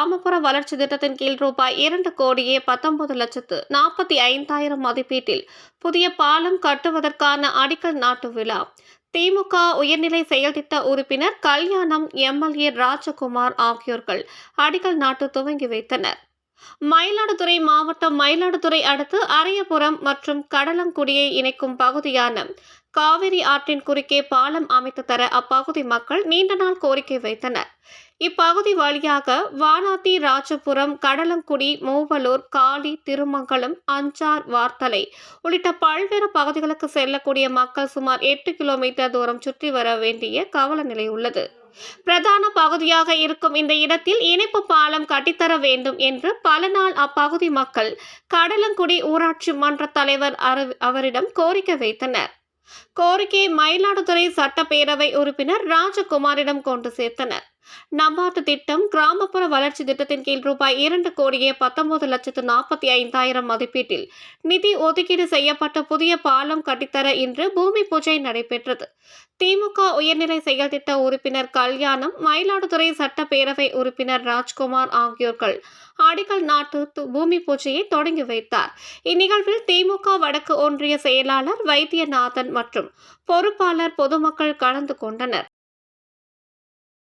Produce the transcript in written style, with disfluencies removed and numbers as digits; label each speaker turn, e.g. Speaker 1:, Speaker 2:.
Speaker 1: கிராமப்புற வளர்ச்சி திட்டத்தின் கீழ் ரூபாய் 2,19,45,000 மதிப்பீட்டில் புதிய பாலம் கட்டுவதற்கான அடிக்கல் நாட்டு விழா. திமுக உயர்நிலை செயல்திட்ட உறுப்பினர் கல்யாணம், எம்எல்ஏ ராஜகுமார் ஆகியோர்கள் அடிக்கல் நாட்டு துவங்கி வைத்தனர். மயிலாடுதுறை மாவட்டம் மயிலாடுதுறை அடுத்து அரியபுரம் மற்றும் கடலங்குடியை இணைக்கும் பகுதியான காவிரி ஆற்றின் குறுக்கே பாலம் அமைத்து தர அப்பகுதி மக்கள் நீண்ட நாள் கோரிக்கை வைத்தனர். இப்பகுதி வழியாக வானாதி, ராஜபுரம், கடலங்குடி, மூவலூர், காலி, திருமங்கலம், அஞ்சார், வார்த்தலை உள்ளிட்ட பல்வேறு பகுதிகளுக்கு செல்லக்கூடிய மக்கள் சுமார் 8 கிலோமீட்டர் தூரம் சுற்றி வர வேண்டிய கவல நிலை உள்ளது. பிரதான பகுதியாக இருக்கும் இந்த இடத்தில் இணைப்பு பாலம் கட்டித்தர வேண்டும் என்று பல நாள் அப்பகுதி மக்கள் கடலங்குடி ஊராட்சி மன்ற தலைவர் அவரிடம் கோரிக்கை வைத்தனர். கோரிக்கையை மயிலாடுதுறை சட்டப்பேரவை உறுப்பினர் ராஜகுமாரிடம் கொண்டு சேர்த்தனர். நபார்டு திட்டம் கிராமப்புற வளர்ச்சி திட்டத்தின் கீழ் ரூபாய் 2,19,45,000 மதிப்பீட்டில் நிதி ஒதுக்கீடு செய்யப்பட்ட புதிய பாலம் கட்டித்தர இன்று பூமி பூஜை நடைபெற்றது. திமுக உயர்நிலை செயல்திட்ட உறுப்பினர் கல்யாணம், மயிலாடுதுறை சட்டப்பேரவை உறுப்பினர் ராஜ்குமார் ஆகியோர்கள் அடிக்கல் நாட்டு பூமி பூஜையை தொடங்கி வைத்தார். இந்நிகழ்வில் திமுக வடக்கு ஒன்றிய செயலாளர் வைத்தியநாதன் மற்றும் பொறுப்பாளர், பொதுமக்கள் கலந்து கொண்டனர்.